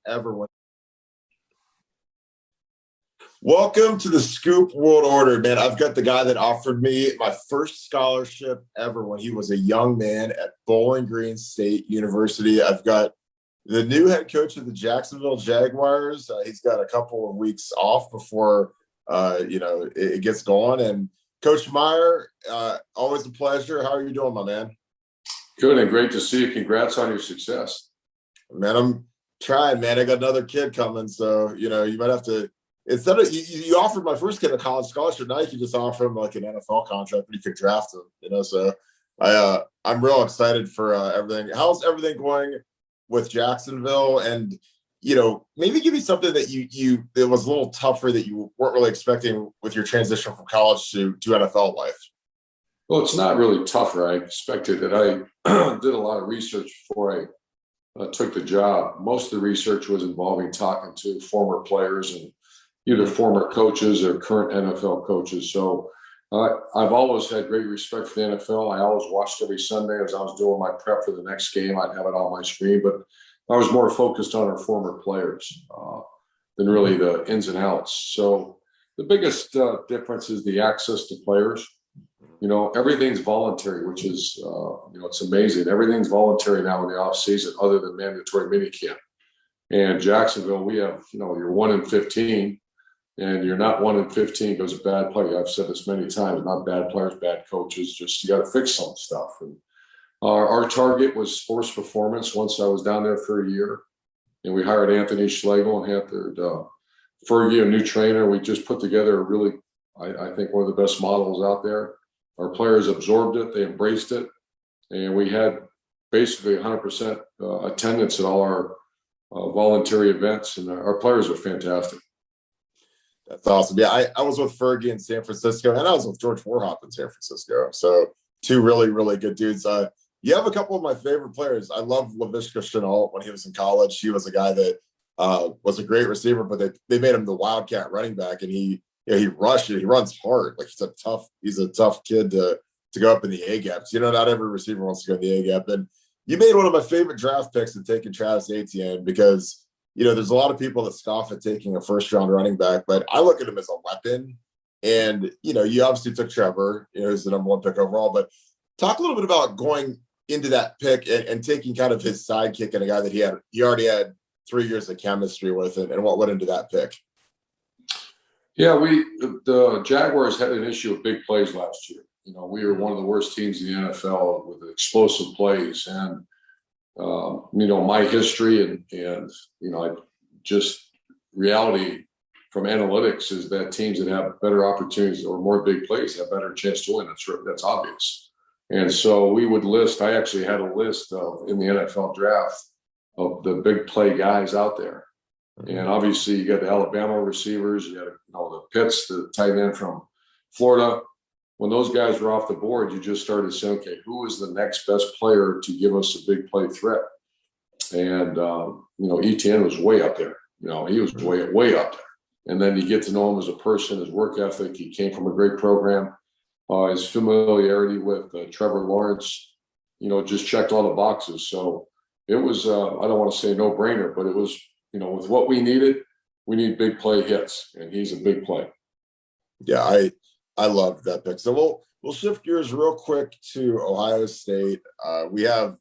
ever. Welcome to the Scoop World Order, man. I've got the guy that offered me my first scholarship ever when he was a young man at Bowling Green State University. I've got the new head coach of the Jacksonville Jaguars. He's got a couple of weeks off before, it gets going. And Coach Meyer, always a pleasure. How are you doing, my man? Good and great to see you. Congrats on your success. Man, I'm trying, man. I got another kid coming, so you might have to. Instead of you offered my first kid a college scholarship, now you can just offer him like an NFL contract, but you could draft him. So I'm real excited for everything. How's everything going with Jacksonville? And maybe give me something that it was a little tougher that you weren't really expecting with your transition from college to NFL life. Well, it's not really tougher. I expected it. I did a lot of research before I took the job. Most of the research was involving talking to former players and either former coaches or current NFL coaches. So I've always had great respect for the NFL. I always watched every Sunday as I was doing my prep for the next game. I'd have it on my screen, but I was more focused on our former players than really the ins and outs. So the biggest difference is the access to players. Everything's voluntary, which is, it's amazing. Everything's voluntary now in the off season other than mandatory minicamp. And Jacksonville, we have, you're 1 in 15. And you're not 1 in 15 because of bad play. I've said this many times, not bad players, bad coaches, just you got to fix some stuff. And our target was sports performance once I was down there for a year. And we hired Anthony Schlegel and hired Fergie, a new trainer. We just put together a really, I think, one of the best models out there. Our players absorbed it. They embraced it. And we had basically 100% attendance at all our voluntary events. And our players are fantastic. That's awesome. Yeah, I was with Fergie in San Francisco, and I was with George Warhop in San Francisco. So two really, really good dudes. You have a couple of my favorite players. I love Laviska Shenault when he was in college. He was a guy that was a great receiver, but they made him the wildcat running back, and he rushed it. He runs hard. Like he's a tough kid to go up in the A gaps. Not every receiver wants to go in the A gap. And you made one of my favorite draft picks in taking Travis Etienne because there's a lot of people that scoff at taking a first-round running back, but I look at him as a weapon. And, you obviously took Trevor, who's the number 1 pick overall. But talk a little bit about going into that pick and taking kind of his sidekick and a guy that he already had 3 years of chemistry with and what went into that pick. Yeah, the Jaguars had an issue with big plays last year. We were one of the worst teams in the NFL with explosive plays. And my history and just reality from analytics is that teams that have better opportunities or more big plays have better chance to win. That's obvious. And so we would I actually had a list in the NFL draft of the big play guys out there. And obviously you got the Alabama receivers, you got the Pitts, the tight end from Florida. When those guys were off the board, you just started saying, okay, who is the next best player to give us a big play threat? And, Etienne was way up there. He was way up there. And then you get to know him as a person, his work ethic. He came from a great program. His familiarity with Trevor Lawrence, just checked all the boxes. So it was, I don't want to say no brainer, but it was, with what we needed, we need big play hits. And he's a big play. Yeah, I love that pick. So we'll shift gears real quick to Ohio State. We have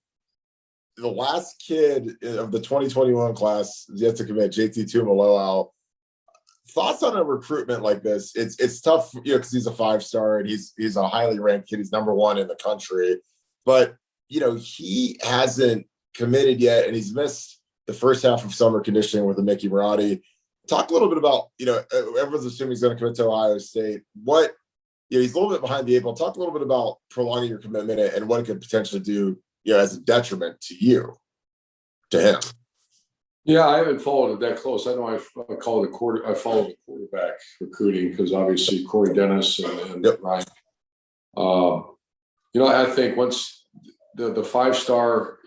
the last kid of the 2021 class yet to commit, JT Tuimoloau. Thoughts on a recruitment like this? It's tough, because he's a 5-star and he's a highly ranked kid. He's number 1 in the country, but he hasn't committed yet, and he's missed the first half of summer conditioning with the Mickey Marotti. Talk a little bit about, everyone's assuming he's going to commit to Ohio State. He's a little bit behind the 8 ball. Talk a little bit about prolonging your commitment and what it could potentially do, as a detriment to him. Yeah, I haven't followed it that close. I know I follow the quarterback recruiting because obviously Corey Dennis and yep. Ryan. I think once the 5-star,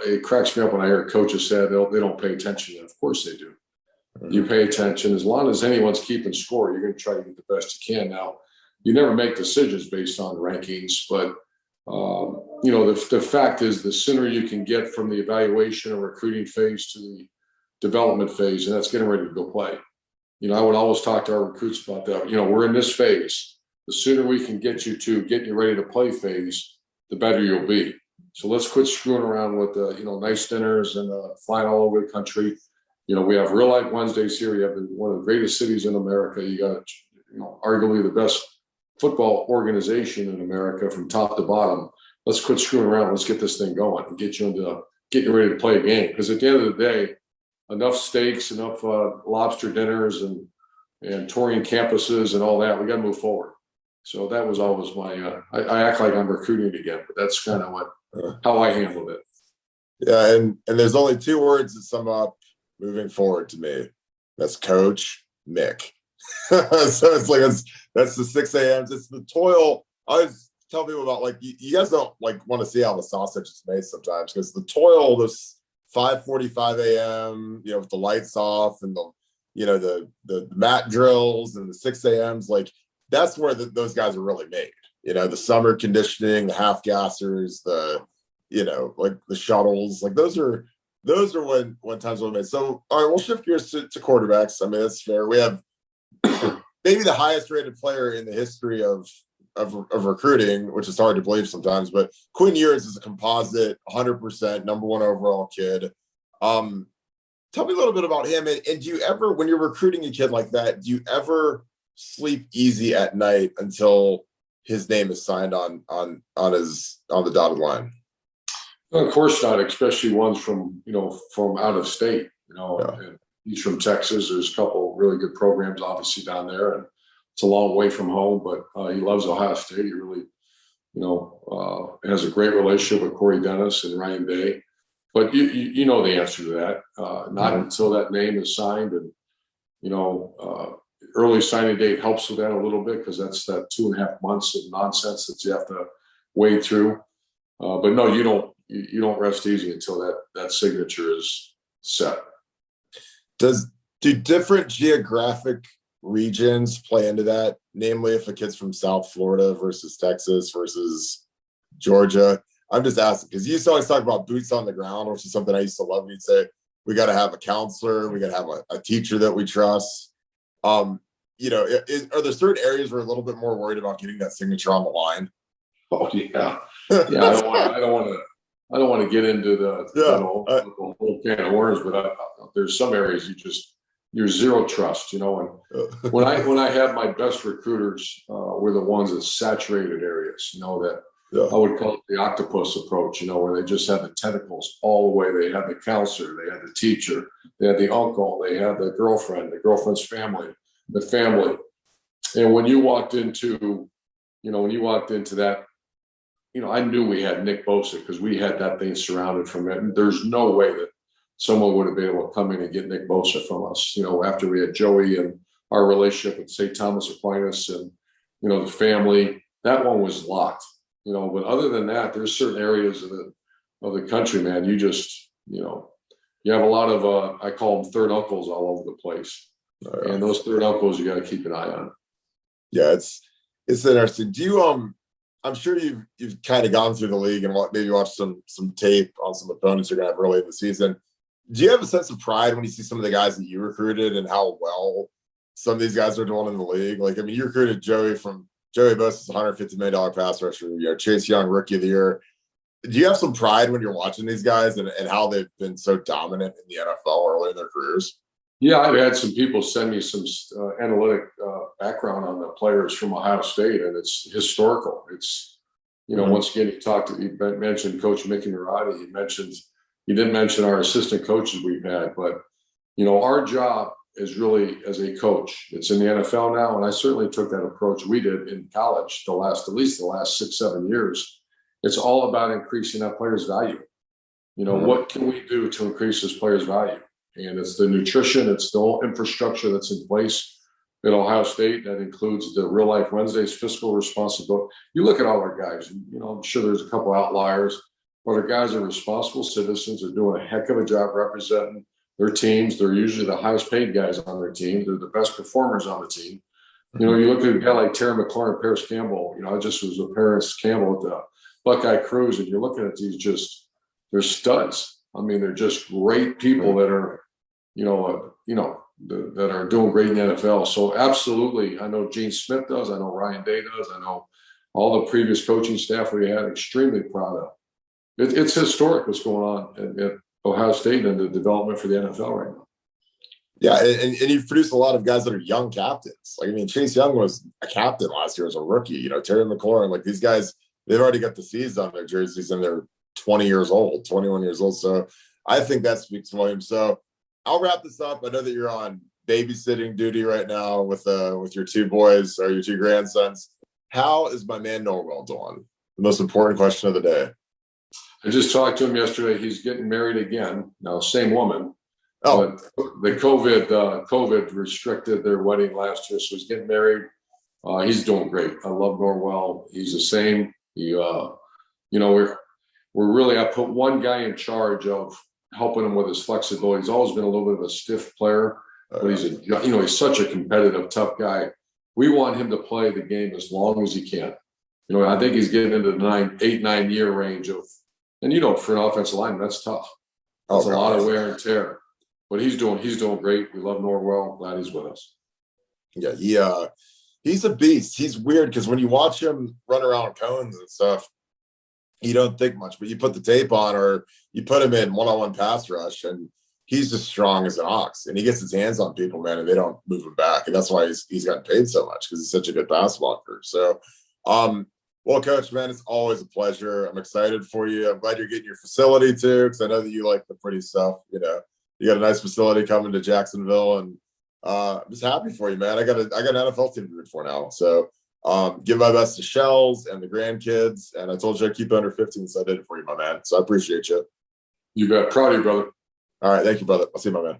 it cracks me up when I hear coaches say they don't pay attention. Of course they do. Mm-hmm. You pay attention. As long as anyone's keeping score, you're going to try to get the best you can. Now, you never make decisions based on rankings, but the fact is the sooner you can get from the evaluation or recruiting phase to the development phase, and that's getting ready to go play. I would always talk to our recruits about that. We're in this phase. The sooner we can get you to getting you ready to play phase, the better you'll be. So let's quit screwing around with nice dinners and flying all over the country. We have Real Life Wednesdays here. You have one of the greatest cities in America. You got arguably the best football organization in America from top to bottom. Let's quit screwing around. Let's get this thing going and get you ready to play a game. Because at the end of the day, enough steaks, enough lobster dinners and touring campuses and all that. We got to move forward. So that was always my. I act like I'm recruiting again, but that's kind of how I handled it. Yeah, and there's only two words that sum up moving forward to me. That's Coach Mick. So it's like that's the 6 a.m. It's the toil. I always tell people about, like, you guys don't want to see how the sausage is made sometimes, because the toil, this 5:45 a.m. With the lights off and the mat drills and the 6 a.m.s, like that's where those guys are really made. The summer conditioning, the half gassers, the shuttles, like those are when times when made. So all right, we'll shift gears to quarterbacks. I mean, that's fair. We have maybe the highest rated player in the history of recruiting, which is hard to believe sometimes, but Quinn Ewers is a composite 100% number one overall kid. Tell me a little bit about him. And do you ever, when you're recruiting a kid like that, do you ever sleep easy at night until his name is signed on the dotted line? Well, of course not, especially ones from out of state. Yeah. And he's from Texas. There's a couple really good programs obviously down there, and it's a long way from home, but he loves Ohio State. He really, has a great relationship with Corey Dennis and Ryan Day. But you know the answer to that. Not until that name is signed, and early signing date helps with that a little bit, because that's that 2.5 months of nonsense that you have to wade through. But no, you don't rest easy until that signature is set. Do different geographic regions play into that? Namely, if a kid's from South Florida versus Texas versus Georgia. I'm just asking because you used to always talk about boots on the ground, which is something I used to love. You'd say we got to have a counselor, we got to have a teacher that we trust. Are there certain areas where we're a little bit more worried about getting that signature on the line? Oh yeah, yeah. I don't want to get into the whole can of worms, but there's some areas you're zero trust. And when I had my best recruiters were the ones that saturated areas. I would call it the octopus approach. Where they just had the tentacles all the way. They had the counselor, they had the teacher, they had the uncle, they had the girlfriend's family, the family. And when you walked into that, I knew we had Nick Bosa because we had that thing surrounded from it. And there's no way that someone would have been able to come in and get Nick Bosa from us, after we had Joey and our relationship with St. Thomas Aquinas and, the family. That one was locked, but other than that, there's certain areas of the country, man, you just, you have a lot of, I call them third uncles all over the place. And those third uncles, you got to keep an eye on. Yeah, it's interesting. Do you, I'm sure you've kind of gone through the league and maybe watched some tape on some opponents you're going to have early in the season. Do you have a sense of pride when you see some of the guys that you recruited and how well some of these guys are doing in the league? Like, I mean, you recruited Joey Bosa's $150 million pass rusher, Chase Young, rookie of the year. Do you have some pride when you're watching these guys and how they've been so dominant in the NFL early in their careers? Yeah, I've had some people send me some analytic background on the players from Ohio State, and it's historical. It's, once again, you mentioned Coach Mickey Marotti. You didn't mention our assistant coaches we've had, but, our job is really as a coach. It's in the NFL now, and I certainly took that approach we did in college at least the last 6-7 years. It's all about increasing that player's value. What can we do to increase this player's value? And it's the nutrition, it's the whole infrastructure that's in place at Ohio State. That includes the Real Life Wednesdays, fiscal responsibility. You look at all our guys, I'm sure there's a couple outliers, but our guys are responsible citizens, are doing a heck of a job representing their teams. They're usually the highest paid guys on their team. They're the best performers on the team. You look at a guy like Terry McLaurin, Paris Campbell. I just was with Paris Campbell at the Buckeye Cruise, and you're looking at these they're studs. I mean, they're just great people that are that are doing great in the NFL. So absolutely, I know Gene Smith does. I know Ryan Day does. I know all the previous coaching staff we had. Extremely proud of. It's historic what's going on at Ohio State and the development for the NFL right now. Yeah, and you've produced a lot of guys that are young captains. Like, I mean, Chase Young was a captain last year as a rookie. You know, Terry McLaurin, like these guys, they've already got the C's on their jerseys and they're 20 years old, 21 years old. So I think that speaks volumes. So I'll wrap this up. I know that you're on babysitting duty right now with your two boys or your two grandsons. How is my man Norwell doing? The most important question of the day. I just talked to him yesterday. He's getting married again. Now, same woman. Oh, but the COVID restricted their wedding last year, so he's getting married. He's doing great. I love Norwell. He's the same. We're really. I put one guy in charge of helping him with his flexibility. He's always been a little bit of a stiff player, but he's such a competitive, tough guy. We want him to play the game as long as he can. I think he's getting into the 8-9 year range of, and for an offensive lineman, that's tough. That's a lot of wear and tear. But he's doing great. We love Norwell. Glad he's with us. Yeah, he's a beast. He's weird because when you watch him run around cones and stuff, you don't think much. But you put the tape on or you put him in one-on-one pass rush, and he's as strong as an ox. And he gets his hands on people, man, and they don't move him back. And that's why he's gotten paid so much because he's such a good pass blocker. So, well, Coach, man, it's always a pleasure. I'm excited for you. I'm glad you're getting your facility too, because I know that you like the pretty stuff. You got a nice facility coming to Jacksonville, and I'm just happy for you, man. I got an NFL team to root for now. So give my best to Shells and the grandkids. And I told you I'd keep it under 15, so I did it for you, my man. So I appreciate you. You bet. Proud of you, brother. All right. Thank you, brother. I'll see you, my man.